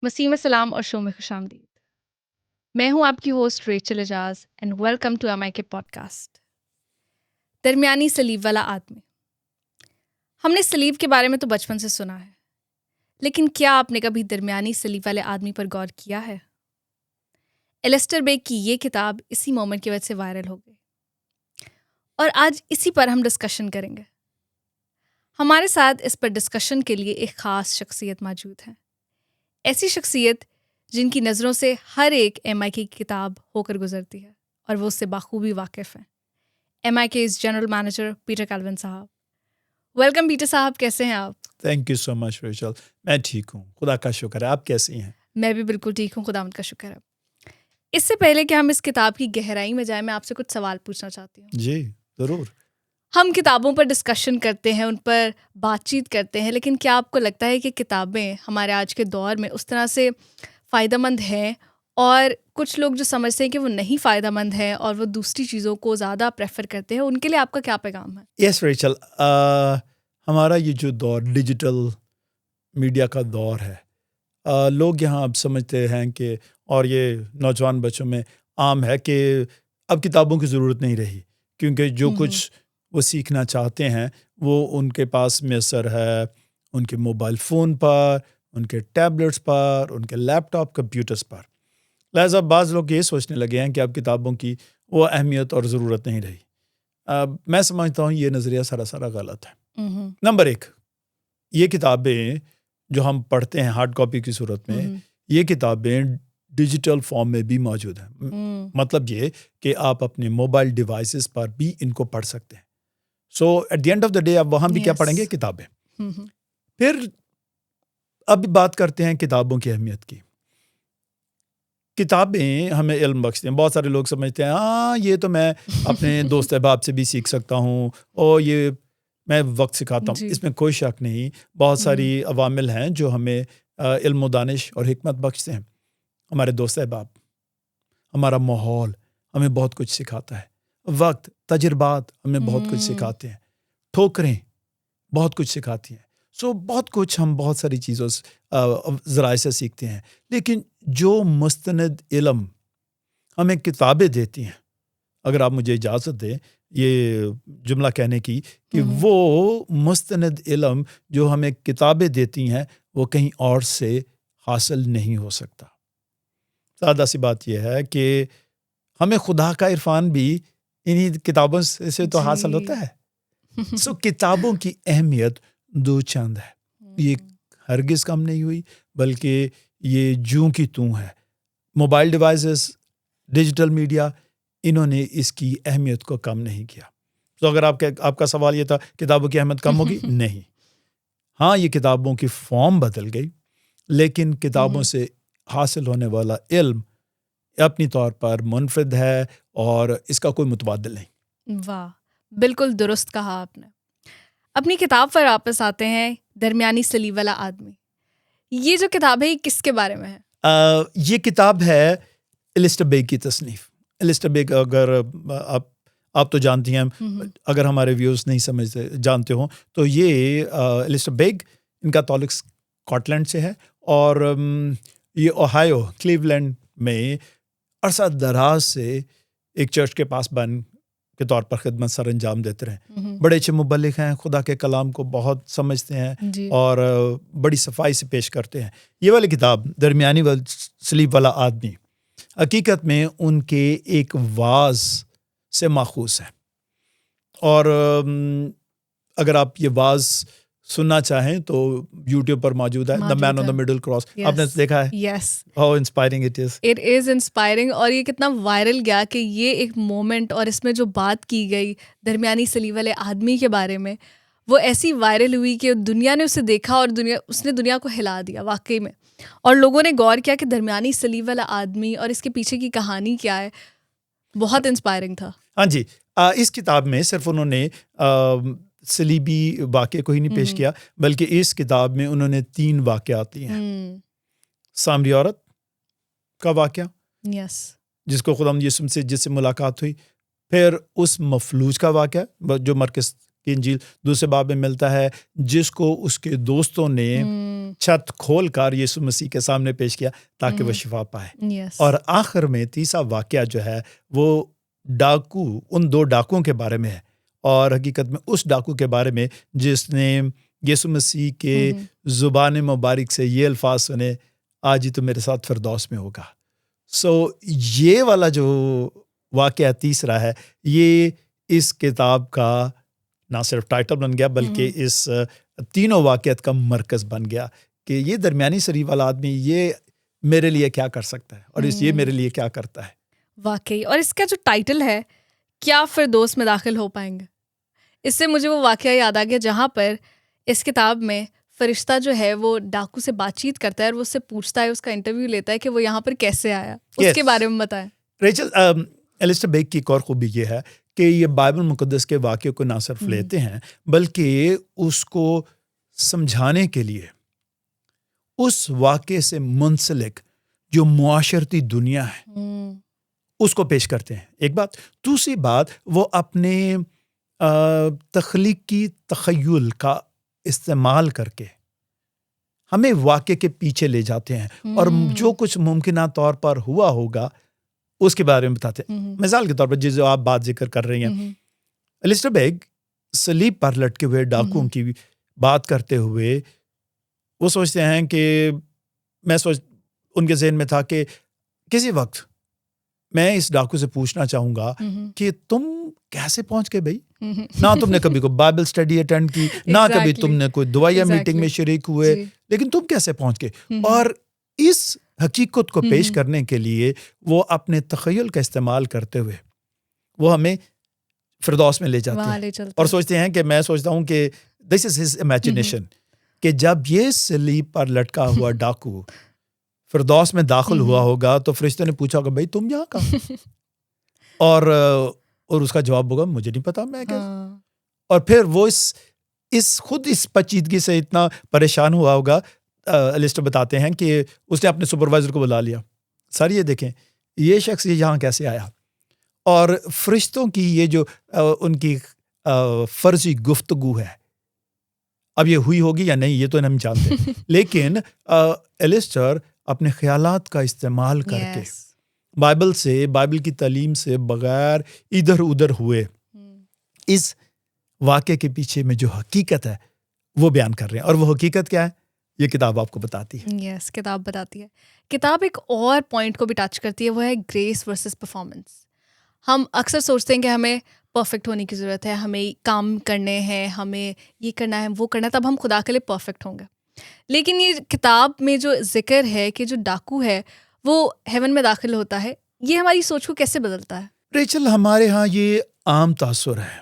وسیم السلام اور شو میں خوش آمدید. میں ہوں آپ کی host Rachel Ijaz and welcome to MIK podcast. درمیانی سلیب والا آدمی. ہم نے سلیب کے بارے میں تو بچپن سے سنا ہے، لیکن کیا آپ نے کبھی درمیانی سلیب والے آدمی پر غور کیا ہے؟ ایلسٹر بیگ کی یہ کتاب اسی مومنٹ کی وجہ سے وائرل ہو گئی، اور آج اسی پر ہم ڈسکشن کریں گے. ہمارے ساتھ اس پر ڈسکشن کے لیے ایک خاص شخصیت موجود ہے، ایسی شخصیت جن کی نظروں سے ہر ایک MIK کی کتاب ہو کر گزرتی ہے اور وہ اس سے بخوبی واقف ہیں. MIK's general manager Peter Calvin صاحب. ویلکم پیٹر صاحب، کیسے ہیں آپ؟ Thank you so much Rachel. میں ٹھیک ہوں، خدا کا شکر ہے. آپ کیسی ہیں؟ میں بھی بالکل ٹھیک ہوں، خداوند کا شکر ہے. اس سے پہلے کہ ہم اس کتاب کی گہرائی میں جائیں، میں آپ سے کچھ سوال پوچھنا چاہتی ہوں. جی ضرور. ہم کتابوں پر ڈسکشن کرتے ہیں، ان پر بات چیت کرتے ہیں، لیکن کیا آپ کو لگتا ہے کہ کتابیں ہمارے آج کے دور میں اس طرح سے فائدہ مند ہیں، اور کچھ لوگ جو سمجھتے ہیں کہ وہ نہیں فائدہ مند ہیں اور وہ دوسری چیزوں کو زیادہ پریفر کرتے ہیں، ان کے لیے آپ کا کیا پیغام ہے؟ یس ریچل، ہمارا یہ جو دور ڈیجیٹل میڈیا کا دور ہے، لوگ یہاں اب سمجھتے ہیں کہ، اور یہ نوجوان بچوں میں عام ہے کہ اب کتابوں کی ضرورت نہیں رہی، کیونکہ جو کچھ وہ سیکھنا چاہتے ہیں وہ ان کے پاس میسر ہے، ان کے موبائل فون پر، ان کے ٹیبلٹس پر، ان کے لیپ ٹاپ کمپیوٹرز پر. لہٰذا بعض لوگ یہ سوچنے لگے ہیں کہ اب کتابوں کی وہ اہمیت اور ضرورت نہیں رہی. میں سمجھتا ہوں یہ نظریہ سراسر غلط ہے. نمبر ایک، یہ کتابیں جو ہم پڑھتے ہیں ہارڈ کاپی کی صورت میں، یہ کتابیں ڈیجیٹل فارم میں بھی موجود ہیں. مطلب یہ کہ آپ اپنے موبائل ڈیوائسز پر بھی ان کو پڑھ سکتے ہیں. So at the end of the day آپ وہاں بھی کیا پڑھیں گے؟ کتابیں. پھر اب بات کرتے ہیں کتابوں کی اہمیت کی. کتابیں ہمیں علم بخشتے ہیں. بہت سارے لوگ سمجھتے ہیں ہاں یہ تو میں اپنے دوست احباب سے بھی سیکھ سکتا ہوں، اور یہ میں وقت سکھاتا ہوں. اس میں کوئی شک نہیں. بہت ساری عوامل ہیں جو ہمیں علم و دانش اور حکمت بخشتے ہیں. ہمارے دوست احباب، ہمارا ماحول ہمیں بہت کچھ سکھاتا ہے. وقت، تجربات ہمیں بہت کچھ سکھاتے ہیں. ٹھوکریں بہت کچھ سکھاتی ہیں. سو بہت کچھ ہم بہت ساری چیزوں ذرائع سے سیکھتے ہیں. لیکن جو مستند علم ہمیں کتابیں دیتی ہیں، اگر آپ مجھے اجازت دیں یہ جملہ کہنے کی، کہ وہ مستند علم جو ہمیں کتابیں دیتی ہیں وہ کہیں اور سے حاصل نہیں ہو سکتا. سادہ سی بات یہ ہے کہ ہمیں خدا کا عرفان بھی انہی کتابوں سے تو حاصل ہوتا ہے. سو کتابوں کی اہمیت دو چند ہے. یہ ہرگز کم نہیں ہوئی، بلکہ یہ جوں کی توں ہے. موبائل ڈیوائسز، ڈیجیٹل میڈیا، انہوں نے اس کی اہمیت کو کم نہیں کیا. تو اگر آپ کا سوال یہ تھا کتابوں کی اہمیت کم ہوگی، نہیں. ہاں یہ کتابوں کی فارم بدل گئی، لیکن کتابوں سے حاصل ہونے والا علم اپنی طور پر منفرد ہے اور اس کا کوئی متبادل نہیں. واہ، بالکل درست کہا آپ نے. اپنی کتاب پر واپس آتے ہیں، درمیانی سلیب والا آدمی. یہ جو کتاب ہے یہ کس کے بارے میں ہے؟ یہ کتاب ہے ایلسٹر بیگ کی تصنیف. ایلسٹر بیگ اگر آپ تو جانتی ہیں، اگر ہمارے ویوز نہیں سمجھتے جانتے ہوں تو یہ ایلسٹر بیگ، ان کا تعلق اسکاٹ لینڈ سے ہے، اور یہ اوہایو کلیولینڈ میں عرصہ دراز سے ایک چرچ کے پاسبان کے طور پر خدمت سر انجام دیتے رہے. بڑے اچھے مبلغ ہیں، خدا کے کلام کو بہت سمجھتے ہیں اور بڑی صفائی سے پیش کرتے ہیں. یہ والی کتاب درمیانی سلیب والا آدمی حقیقت میں ان کے ایک واعظ سے ماخوذ ہے. اور اگر آپ یہ واعظ سننا چاہیں تو یوٹیوب پر موجود ہے، دا مین آن دا مڈل کراس. آپ نے دیکھا ہے؟ Yes. How inspiring it is. It is inspiring. اور یہ کتنا وائرل گیا کہ یہ ایک مومنٹ، اور اس میں جو بات کی گئی درمیانی سلیب والے آدمی کے بارے میں، وہ ایسی وائرل ہوئی کہ دنیا نے اسے دیکھا اور اس نے دنیا کو ہلا دیا واقعی میں. اور لوگوں نے غور کیا کہ درمیانی سلیب والا آدمی اور اس کے پیچھے کی کہانی کیا ہے. بہت انسپائرنگ تھا. ہاں جی، اس کتاب میں صرف انہوں نے صلیبی واقعے کو ہی نہیں پیش کیا، بلکہ اس کتاب میں انہوں نے 3 واقعات لیے ہیں. سامری عورت کا واقعہ، یس، جس کو خدا یسوع سے جس سے ملاقات ہوئی. پھر اس مفلوج کا واقعہ جو مرکز کی انجیل دوسرے باب میں ملتا ہے، جس کو اس کے دوستوں نے چھت کھول کر یسوع مسیح کے سامنے پیش کیا تاکہ وہ شفا پائے۔ اور آخر میں تیسرا واقعہ جو ہے وہ ڈاکو، ان 2 ڈاکوؤں کے بارے میں ہے، اور حقیقت میں اس ڈاکو کے بارے میں جس نے یسوع مسیح کے زبان مبارک سے یہ الفاظ سنے، آج ہی تو میرے ساتھ فردوس میں ہوگا۔ یہ والا جو واقعہ تیسرا ہے، یہ اس کتاب کا نہ صرف ٹائٹل بن گیا بلکہ اس تینوں واقعات کا مرکز بن گیا کہ یہ درمیانی صلیب والا آدمی یہ میرے لیے کیا کر سکتا ہے اور یہ میرے لیے کیا کرتا ہے۔ واقعی، اور اس کا جو ٹائٹل ہے، کیا فردوس میں داخل ہو پائیں گے، اس سے مجھے وہ واقعہ یاد آ گیا جہاں پر اس کتاب میں فرشتہ جو ہے وہ ڈاکو سے بات چیت کرتا ہے اور وہ اس سے پوچھتا ہے، اس کا انٹرویو لیتا ہے کہ وہ یہاں پر کیسے آیا۔ اس کے بارے میں بتائیں۔ ریچل، ایلسٹر بیگ کی ایک اور خوبی یہ ہے کہ یہ بائبل مقدس کے واقعے کو نہ صرف لیتے ہیں بلکہ اس کو سمجھانے کے لیے اس واقعے سے منسلک جو معاشرتی دنیا ہے اس کو پیش کرتے ہیں، ایک بات۔ دوسری بات، وہ اپنے تخلیقی تخیل کا استعمال کر کے ہمیں واقعے کے پیچھے لے جاتے ہیں اور جو کچھ ممکنہ طور پر ہوا ہوگا اس کے بارے میں بتاتے ہیں۔ مثال کے طور پر جو آپ بات ذکر کر رہی ہیں، ایلسٹر بیگ صلیب پر لٹکے ہوئے ڈاکوؤں کی بات کرتے ہوئے وہ سوچتے ہیں کہ ان کے ذہن میں تھا کہ کسی وقت میں اس ڈاکو سے پوچھنا چاہوں گا کہ تم کیسے پہنچ گئے بھائی؟ نہ تم نے کبھی کوئی بائبل سٹڈی اٹینڈ کی، نہ کبھی تم نے کوئی دعائیہ میٹنگ میں شریک ہوئے، لیکن تم کیسے پہنچ گئے؟ اور اس حقیقت کو پیش کرنے کے لیے وہ اپنے تخیل کا استعمال کرتے ہوئے وہ ہمیں فردوس میں لے جاتے ہیں اور سوچتے ہیں کہ میں سوچتا ہوں کہ دس از ہز امیجنیشن کہ جب یہ صلیب پر لٹکا ہوا ڈاکو فردوس میں داخل ہوا ہوگا تو فرشتے نے پوچھا ہوگا بھائی تم یہاں کہاں؟ اور اس کا جواب ہوگا مجھے نہیں پتا میں کیا۔ اور پھر وہ خود اس پیچیدگی سے اتنا پریشان ہوا ہوگا، ایلسٹر بتاتے ہیں کہ اس نے اپنے سپروائزر کو بلا لیا، سر یہ دیکھیں یہ شخص یہاں کیسے آیا؟ اور فرشتوں کی یہ جو ان کی فرضی گفتگو ہے، اب یہ ہوئی ہوگی یا نہیں یہ تو نہیں جانتے، لیکن ایلسٹر اپنے خیالات کا استعمال کر کے بائبل کی تعلیم سے بغیر ادھر ادھر ہوئے اس واقعے کے پیچھے میں جو حقیقت ہے وہ بیان کر رہے ہیں۔ اور وہ حقیقت کیا ہے یہ کتاب آپ کو بتاتی ہے۔ کتاب بتاتی ہے۔ کتاب ایک اور پوائنٹ کو بھی ٹچ کرتی ہے، وہ ہے گریس ورسز پرفارمنس۔ ہم اکثر سوچتے ہیں کہ ہمیں پرفیکٹ ہونے کی ضرورت ہے، ہمیں کام کرنے ہیں، ہمیں یہ کرنا ہے وہ کرنا ہے، تب ہم خدا کے لیے پرفیکٹ ہوں گے۔ لیکن یہ کتاب میں جو ذکر ہے کہ جو ڈاکو ہے وہ ہیون میں داخل ہوتا ہے، یہ ہماری سوچ کو کیسے بدلتا ہے؟ ریچل، ہمارے ہاں یہ عام تاثر ہے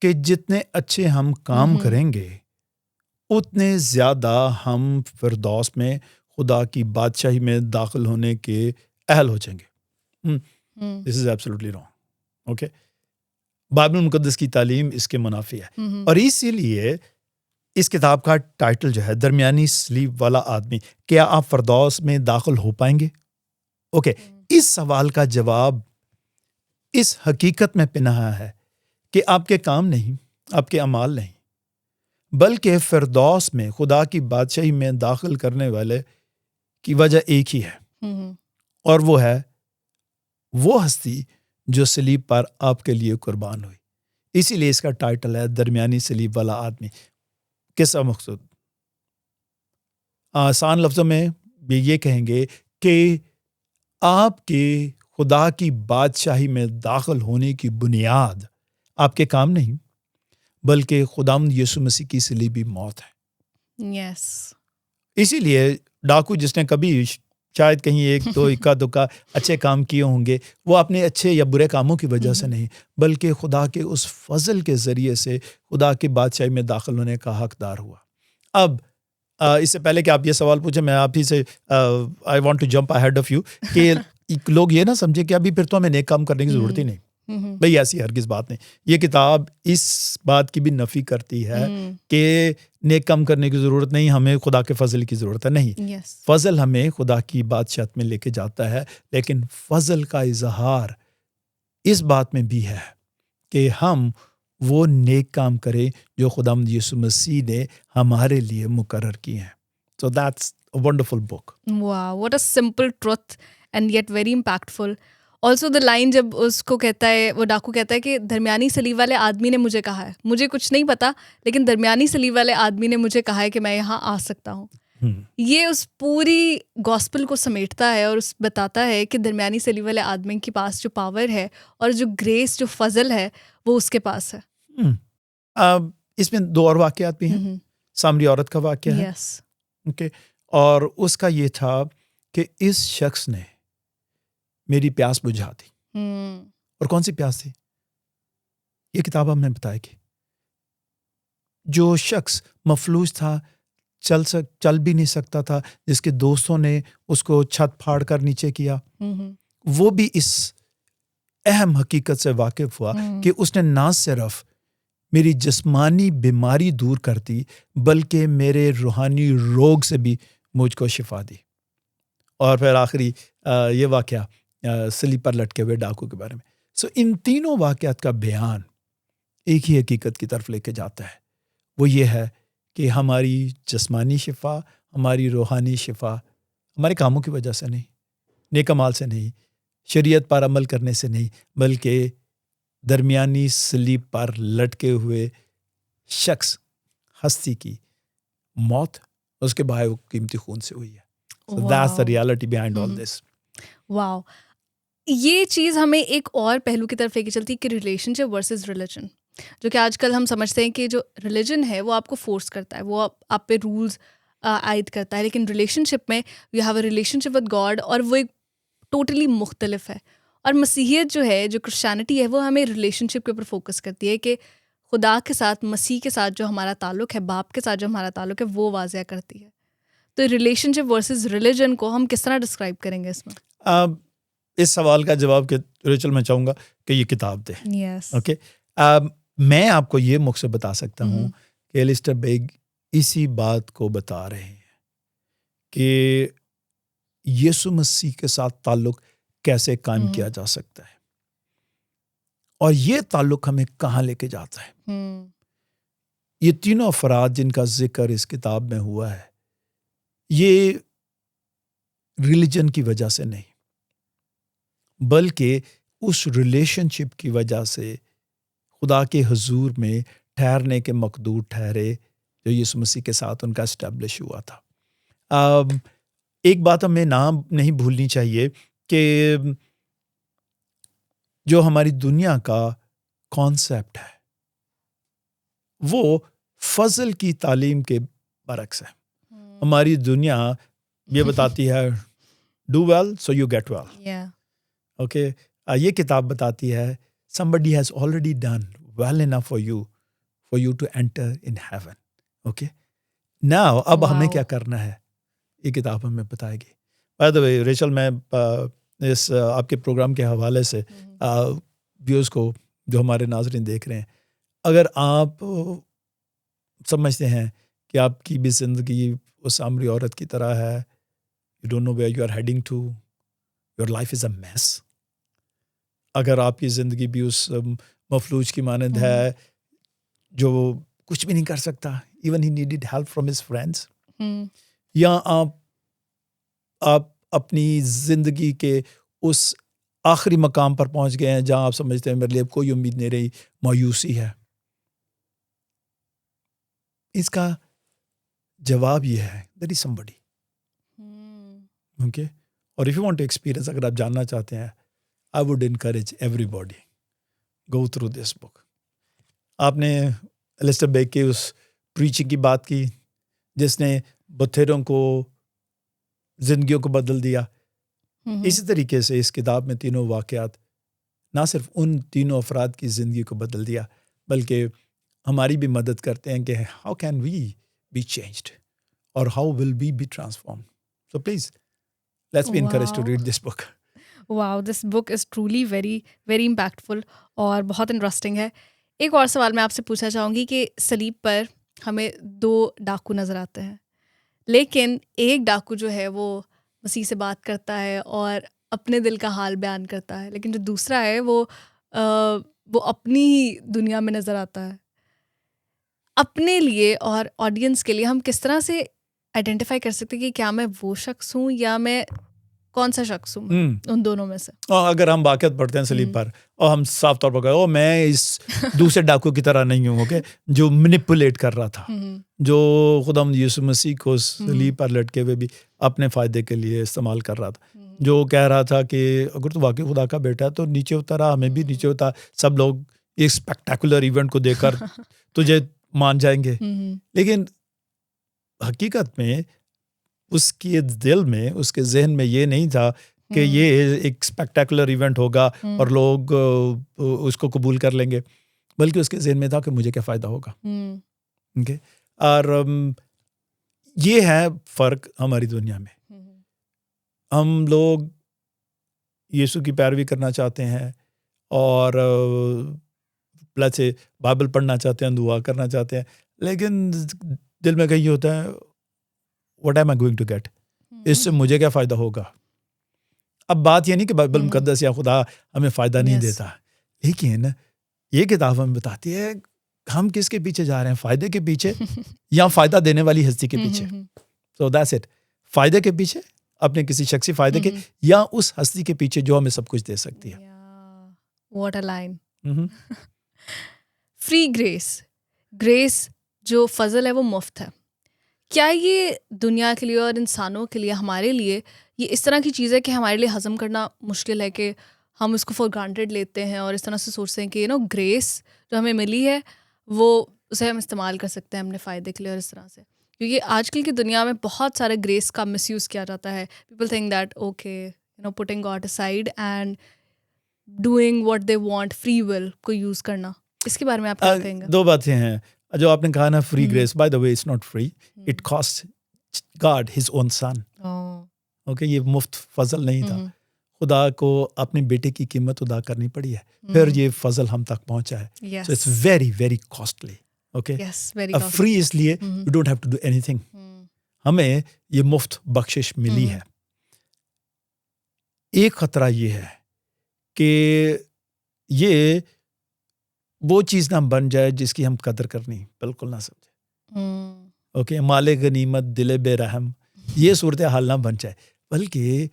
کہ جتنے اچھے ہم کام کریں گے اتنے زیادہ ہم فردوس میں خدا کی بادشاہی میں داخل ہونے کے اہل ہو جائیں گے۔ This is absolutely wrong. Okay? Bible مقدس کی تعلیم اس کے منافی ہے، اور اسی لیے اس کتاب کا ٹائٹل جو ہے درمیانی صلیب والا آدمی، کیا آپ فردوس میں داخل ہو پائیں گے؟ اوکے، اس سوال کا جواب اس حقیقت میں پنہا ہے کہ آپ کے کام نہیں، آپ کے اعمال نہیں، بلکہ فردوس میں خدا کی بادشاہی میں داخل کرنے والے کی وجہ ایک ہی ہے، اور وہ ہے وہ ہستی جو صلیب پر آپ کے لیے قربان ہوئی۔ اسی لیے اس کا ٹائٹل ہے درمیانی صلیب والا آدمی۔ کس مقصود؟ آسان لفظوں میں بھی یہ کہیں گے کہ آپ کے خدا کی بادشاہی میں داخل ہونے کی بنیاد آپ کے کام نہیں بلکہ خداوند یسوع مسیح کی صلیبی موت ہے۔ اسی لیے ڈاکو جس نے کبھی شاید کہیں ایک دو اکا دکا اچھے کام کیے ہوں گے، وہ اپنے اچھے یا برے کاموں کی وجہ سے نہیں بلکہ خدا کے اس فضل کے ذریعے سے خدا کی بادشاہی میں داخل ہونے کا حقدار ہوا۔ اب اس سے پہلے کہ آپ یہ سوال پوچھیں، میں آپ ہی سے I want to jump ahead of you کہ لوگ یہ نہ سمجھے کہ ابھی پھر تو ہمیں نیک کام کرنے کی ضرورت ہی نہیں۔ بھئی ایسی ہرگز بات نہیں۔ یہ کتاب اس بات کی بھی نفی کرتی ہے کہ نیک کام کرنے کی ضرورت نہیں، ہمیں خدا کے فضل کی ضرورت ہے۔ نہیں، فضل ہمیں خدا کی بادشاہت میں لے کے جاتا ہے، لیکن فضل کا اظہار اس بات میں بھی ہے کہ ہم وہ نیک کام کرے جو خداوند یسوع مسیح نے ہمارے لیے مقرر کیے ہیں. So that's a wonderful book. Wow, what a simple truth and yet very impactful. Also the line جب اس کو کہتا ہے, وہ ڈاکو کہتا ہے کہ درمیانی سلیب والے آدمی نے مجھے کہا ہے, مجھے کچھ نہیں پتا لیکن درمیانی سلیب والے آدمی نے مجھے کہا ہے کہ میں یہاں آ سکتا ہوں. یہ اس پوری گاسپل کو سمیٹتا ہے اور اس بتاتا ہے کہ درمیانی سلیب والے آدمی کے پاس جو پاور ہے اور جو گریس, جو فضل ہے, وہ اس کے پاس ہے. اس میں 2 اور واقعات بھی ہیں. سامری عورت کا واقعہ ہے. Yes. Okay. اور اس کا یہ تھا کہ اس شخص نے میری پیاس بجھا دی. اور کون سی پیاس تھی؟ یہ کتاب ہم نے بتایا کہ جو شخص مفلوج تھا, چل بھی نہیں سکتا تھا, جس کے دوستوں نے اس کو چھت پھاڑ کر نیچے کیا, وہ بھی اس اہم حقیقت سے واقف ہوا کہ اس نے نہ صرف میری جسمانی بیماری دور کر دی بلکہ میرے روحانی روگ سے بھی مجھ کو شفا دی. اور پھر آخری یہ واقعہ صلیب پر لٹکے ہوئے ڈاکو کے بارے میں. سو ان تینوں واقعات کا بیان ایک ہی حقیقت کی طرف لے کے جاتا ہے. وہ یہ ہے کہ ہماری جسمانی شفا, ہماری روحانی شفا ہمارے کاموں کی وجہ سے نہیں, نیک اعمال سے نہیں, شریعت پر عمل کرنے سے نہیں, بلکہ درمیانی صلیب پر لٹکے ہوئے شخص ہستی کی موت اس کے بہائے قیمتی خون سے ہوئی ہے. So that's the reality behind all this. واو, یہ چیز ہمیں ایک اور پہلو کی طرف لے کے چلتی ہے کہ ریلیشن شپ ورسز ریلیجن, جو کہ آج کل ہم سمجھتے ہیں کہ جو ریلیجن ہے وہ آپ کو فورس کرتا ہے, وہ آپ پہ رولز عائد کرتا ہے, لیکن ریلیشن شپ میں you have a relation ship with God, اور وہ ایک ٹوٹلی مختلف ہے. اور مسیحیت جو ہے, جو کرسچینٹی ہے, وہ ہمیں ریلیشن شپ کے اوپر فوکس کرتی ہے کہ خدا کے ساتھ, مسیح کے ساتھ جو ہمارا تعلق ہے, باپ کے ساتھ جو ہمارا تعلق ہے, وہ واضح کرتی ہے. تو ریلیشن شپ ورسز ریلیجن کو ہم کس طرح ڈسکرائب کریں گے اس میں؟ اس سوال کا جواب کہ ریچل میں چاہوں گا کہ یہ کتاب دے. اوکے, میں آپ کو یہ مقصد بتا سکتا ہوں کہ ایلسٹر بیگ اسی بات کو بتا رہے ہیں کہ یسوع مسیح کے ساتھ تعلق کیسے قائم کیا جا سکتا ہے, اور یہ تعلق ہمیں کہاں لے کے جاتا ہے. یہ تینوں افراد جن کا ذکر اس کتاب میں ہوا ہے, یہ ریلیجن کی وجہ سے نہیں بلکہ اس ریلیشن شپ کی وجہ سے خدا کے حضور میں ٹھہرنے کے مقدور ٹھہرے جو یسوع مسیح کے ساتھ ان کا اسٹیبلش ہوا تھا. ایک بات ہمیں نہیں بھولنی چاہیے کہ جو ہماری دنیا کا کانسیپٹ ہے وہ فضل کی تعلیم کے برعکس ہے. ہماری دنیا یہ بتاتی ہے do well so you get well. Okay, یہ کتاب بتاتی ہے somebody has already done well enough for you to enter in heaven. Okay, now اب ہمیں کیا کرنا ہے, یہ کتاب ہمیں بتائے گی. By the way, ریچل, میں اس آپ کے پروگرام کے حوالے سے ویوز کو, جو ہمارے ناظرین دیکھ رہے ہیں, اگر آپ سمجھتے ہیں کہ آپ کی بھی زندگی اس سامری عورت کی طرح ہے, you don't know where you are heading to, your life is a mess, اگر آپ کی زندگی بھی اس مفلوج کی مانند ہے جو کچھ بھی نہیں کر سکتا, even he needed help from his friends, یا آپ اپنی زندگی کے اس آخری مقام پر پہنچ گئے ہیں جہاں آپ سمجھتے ہیں میرے لیے کوئی امید نہیں رہی, مایوسی ہے, اس کا جواب یہ ہے there is somebody. Okay, اور if you want to experience, اگر آپ جاننا چاہتے ہیں, I would encourage everybody go through this book. آپ نے ایلسٹر بیگ کی اس پریچنگ کی بات کی جس نے بتھیروں کو زندگیوں کو بدل دیا. اسی طریقے سے اس کتاب میں تینوں واقعات نہ صرف ان تینوں افراد کی زندگی کو بدل دیا بلکہ ہماری بھی مدد کرتے ہیں کہ how can we be changed اور how will we be transformed. So please, let's be encouraged to read this book. Wow, this book is truly very, very impactful اور بہت انٹرسٹنگ ہے. ایک اور سوال میں آپ سے پوچھنا چاہوں گی کہ صلیب پر ہمیں 2 ڈاکو نظر آتے ہیں, لیکن ایک ڈاکو جو ہے وہ مسیح سے بات کرتا ہے اور اپنے دل کا حال بیان کرتا ہے, لیکن جو دوسرا ہے وہ وہ اپنی ہی دنیا میں نظر آتا ہے. اپنے لیے اور آڈینس کے لیے ہم کس طرح سے آئیڈینٹیفائی کر سکتے کہ کیا میں وہ شخص ہوں یا میں کون سا شخص ہوں ان دونوں میں سے؟ اور اگر ہم واقعات پڑھتے ہیں سلیب پر اور ہم صاف طور پر کہو میں اس دوسرے ڈاکو کی طرح نہیں ہوں اوکے جو مینیپولیٹ کر رہا تھا, جو خدا یسوع مسیح کو سلیب پر لٹکے ہوئے بھی اپنے فائدے کے لیے استعمال کر رہا تھا, جو کہہ رہا تھا کہ اگر تو واقعی خدا کا بیٹا ہے تو نیچے اترا, ہمیں بھی نیچے اترا, سب لوگ ایک اسپیکٹیکولر ایونٹ کو دیکھ کر تجھے مان جائیں گے. لیکن حقیقت میں اس کے دل میں, اس کے ذہن میں یہ نہیں تھا کہ یہ ایک اسپیکٹیکولر ایونٹ ہوگا اور لوگ اس کو قبول کر لیں گے, بلکہ اس کے ذہن میں تھا کہ مجھے کیا فائدہ ہوگا. اوکے, اور یہ ہے فرق ہماری دنیا میں. ہم لوگ یسوع کی پیروی کرنا چاہتے ہیں اور پلس بائبل پڑھنا چاہتے ہیں, دعا کرنا چاہتے ہیں, لیکن دل میں کہیں ہوتا ہے what am I going to get, اس سے مجھے کیا فائدہ ہوگا. اب بات یہ نہیں کہ بائبل مقدس یا خدا ہمیں فائدہ نہیں دیتا, لیکن یہ کتاب ہمیں بتاتی ہے ہم کس کے پیچھے جا رہے ہیں, فائدے کے پیچھے یا فائدہ دینے والی ہستی کے پیچھے. So that's it, فائدے کے پیچھے, اپنے کسی شخصی فائدے کے, یا اس ہستی کے پیچھے جو ہمیں سب کچھ دے سکتی ہے. What a line. Free grace جو فضل ہے وہ مفت ہے. کیا یہ دنیا کے لیے اور انسانوں کے لیے, ہمارے لیے یہ اس طرح کی چیز ہے کہ ہمارے لیے ہضم کرنا مشکل ہے کہ ہم اس کو فار گرانٹیڈ لیتے ہیں اور اس طرح سے سوچتے ہیں کہ گریس جو ہمیں ملی ہے وہ اسے ہم استعمال کر سکتے ہیں اپنے فائدے کے لیے اور اس طرح سے, کیونکہ آج کل کی دنیا میں بہت سارے گریس کا مس یوز کیا جاتا ہے. People think that okay putting God aside and doing what they want, free will کو یوز کرنا. اس کے بارے میں آپ کیا کہیں گے؟ دو باتیں ہیں جو آپ نے کہا نا, free grace, by the way it's not free, it cost God his own son. Okay, یہ مفت فضل نہیں تھا, خدا کو اپنے بیٹے کی قیمت ادا کرنی پڑی ہے, پھر یہ فضل ہم تک پہنچا ہے. So it's very very costly. Okay, free اس لیے you don't have to do anything, ہمیں یہ مفت بخشش ملی ہے. ایک خطرہ یہ ہے کہ یہ وہ چیز نہ بن جائے جس کی ہم قدر کرنی بالکل نہ سمجھے. اوکے, مال غنیمت دل بے رحم, یہ صورتحال نہ بن جائے, بلکہ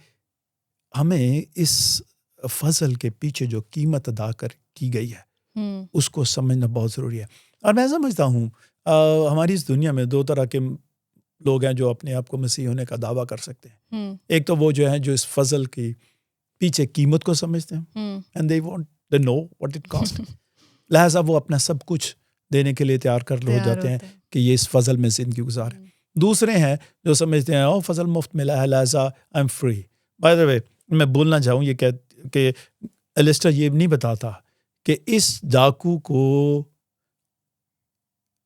ہمیں اس فضل کے پیچھے جو قیمت ادا کی گئی ہے اس کو سمجھنا بہت ضروری ہے. اور میں سمجھتا ہوں ہماری اس دنیا میں دو طرح کے لوگ ہیں جو اپنے آپ کو مسیح ہونے کا دعویٰ کر سکتے ہیں. ایک تو وہ جو ہیں جو اس فضل کی پیچھے قیمت کو سمجھتے ہیں and they know what it cost, لہٰذا وہ اپنا سب کچھ دینے کے لیے تیار کر ہو جاتے ہیں کہ یہ اس فضل میں زندگی گزاریں. دوسرے ہیں جو سمجھتے ہیں فضل مفت ملا ہے لہٰذا I am free. By the way میں بولنا چاہوں یہ کہ ایلسٹر یہ نہیں بتاتا کہ اس ڈاکو کو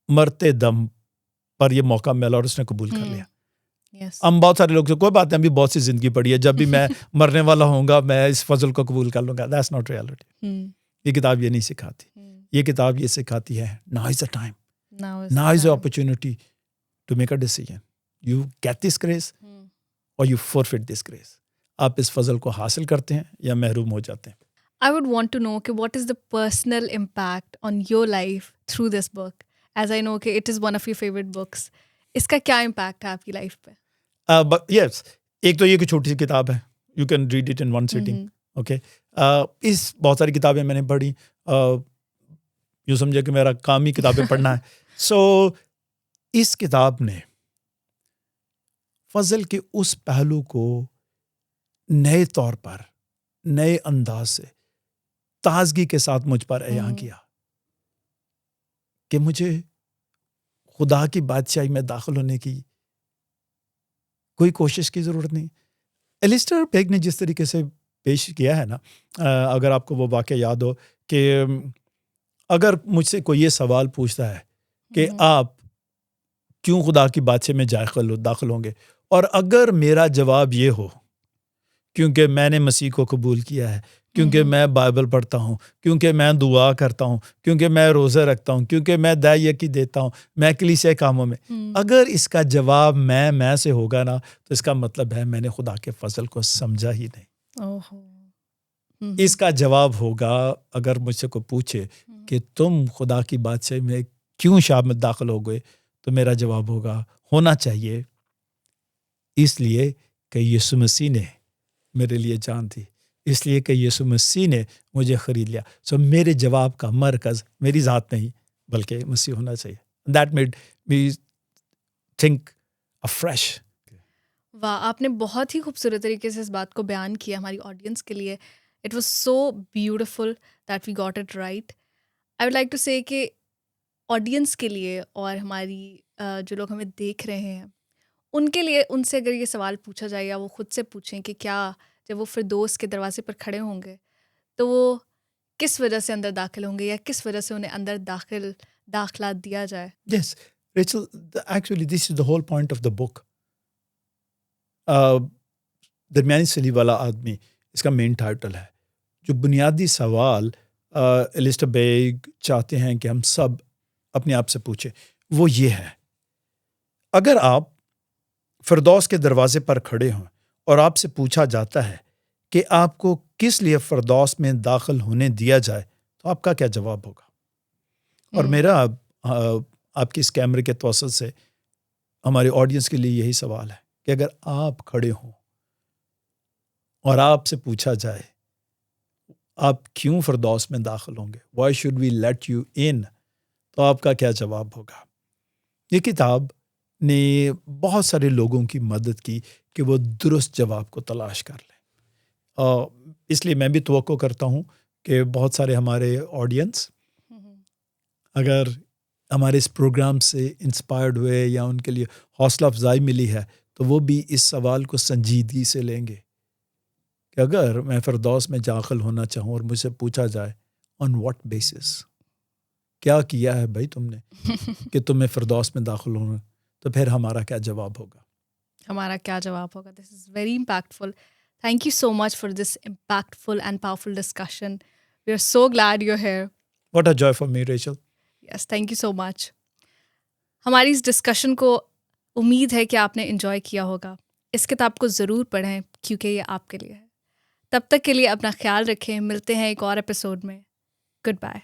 مرتے دم پر یہ موقع ملا اور اس نے قبول کر لیا. ہم بہت سارے لوگ سے کوئی بات نہیں, ابھی بہت سی زندگی پڑی ہے, جب بھی میں مرنے والا ہوں گا میں اس فضل کو قبول کر لوں گا. That's not reality. یہ کتاب یہ نہیں سکھاتی. یہ کتاب یہ سکھاتی ہے now is the time, now is the opportunity to make a decision. You get this grace or you forfeit this grace. آپ اس فضل کو حاصل کرتے ہیں یا محروم ہو جاتے ہیں. I would want to know what is the personal impact on your life through this book, as I know کہ it is one of your favorite books. اس کا کیا امپیکٹ ہے آپ کی لائف پہ؟ Yes, ایک تو یہ کہ چھوٹی سی کتاب ہے, you can read it in one sitting. Okay, اس بہت ساری کتابیں میں نے پڑھی, یوں سمجھے کہ میرا کام ہی کتابیں پڑھنا ہے. سو اس کتاب نے فضل کے اس پہلو کو نئے طور پر, نئے انداز سے, تازگی کے ساتھ مجھ پر عیاں کیا کہ مجھے خدا کی بادشاہی میں داخل ہونے کی کوئی کوشش کی ضرورت نہیں. ایلسٹر پیگ نے جس طریقے سے پیش کیا ہے نا, اگر آپ کو وہ واقعہ یاد ہو کہ اگر مجھ سے کوئی یہ سوال پوچھتا ہے کہ آپ کیوں خدا کی بادشاہی میں داخل ہوں گے, اور اگر میرا جواب یہ ہو کیونکہ میں نے مسیح کو قبول کیا ہے, کیونکہ میں بائبل پڑھتا ہوں, کیونکہ میں دعا کرتا ہوں, کیونکہ میں روزہ رکھتا ہوں, کیونکہ میں دعائیہ دیتا ہوں, میں کلیسیا کاموں میں, اگر اس کا جواب میں سے ہوگا نا, تو اس کا مطلب ہے میں نے خدا کے فضل کو سمجھا ہی نہیں. اس کا جواب ہوگا اگر مجھ سے کوئی پوچھے کہ تم خدا کی بادشاہی میں کیوں شام میں داخل ہو گئے، تو میرا جواب ہونا چاہیے اس لیے کہ یسوع مسیح نے میرے لیے جان دی، اس لیے کہ یسوع مسیح نے مجھے خرید لیا. سو میرے جواب کا مرکز میری ذات نہیں بلکہ مسیح ہونا چاہیے. That made me think afresh. واہ، آپ نے بہت ہی خوبصورت طریقے سے اس بات کو بیان کیا ہماری آڈینس کے لیے. It was so beautiful that we got it right. I would like to say کہ آڈینس کے لیے اور ہماری جو لوگ ہمیں دیکھ رہے ہیں ان کے لیے، ان سے اگر یہ سوال پوچھا جائے یا وہ خود سے پوچھیں کہ کیا جب وہ فردوس کے دروازے پر کھڑے ہوں گے تو وہ کس وجہ سے اندر داخل ہوں گے یا کس وجہ سے انہیں اندر داخلہ دیا جائے. Yes, Rachel, actually this is the whole point of the book. درمیانی صلیب والا آدمی اس کا مین ٹائٹل ہے. جو بنیادی سوال السٹر بیگ چاہتے ہیں کہ ہم سب اپنے آپ سے پوچھیں وہ یہ ہے، اگر آپ فردوس کے دروازے پر کھڑے ہوں اور آپ سے پوچھا جاتا ہے کہ آپ کو کس لیے فردوس میں داخل ہونے دیا جائے تو آپ کا کیا جواب ہوگا؟ اور میرا آپ کی اس کیمرے کے توسط سے ہمارے آڈینس کے لیے یہی سوال ہے کہ اگر آپ کھڑے ہوں اور آپ سے پوچھا جائے آپ کیوں فردوس میں داخل ہوں گے، why should we let you in, تو آپ کا کیا جواب ہوگا؟ یہ کتاب نے بہت سارے لوگوں کی مدد کی کہ وہ درست جواب کو تلاش کر لیں. اس لیے میں بھی توقع کرتا ہوں کہ بہت سارے ہمارے آڈینس اگر ہمارے اس پروگرام سے انسپائرڈ ہوئے یا ان کے لیے حوصلہ افزائی ملی ہے تو وہ بھی اس سوال کو سنجیدگی سے لیں گے کہ اگر میں فردوس میں داخل ہونا چاہوں اور مجھ سے پوچھا جائے آن واٹ بیسس، کیا کیا ہے بھائی تم نے کہ تمہیں فردوس میں داخل ہونا، تو پھر ہمارا کیا جواب ہوگا؟ ہمارا کیا جواب ہوگا؟ This is very impactful. Thank you so much for this impactful and powerful discussion. We are so glad you are here. What a joy for me Rachel. Yes, thank you so much. ہماری اس discussion کو امید ہے کہ آپ نے enjoy کیا ہوگا. اس کتاب کو ضرور پڑھیں کیونکہ یہ آپ کے لیے ہے. تب تک کے لیے اپنا خیال رکھیں. ملتے ہیں ایک اور ایپیسوڈ میں. Good bye.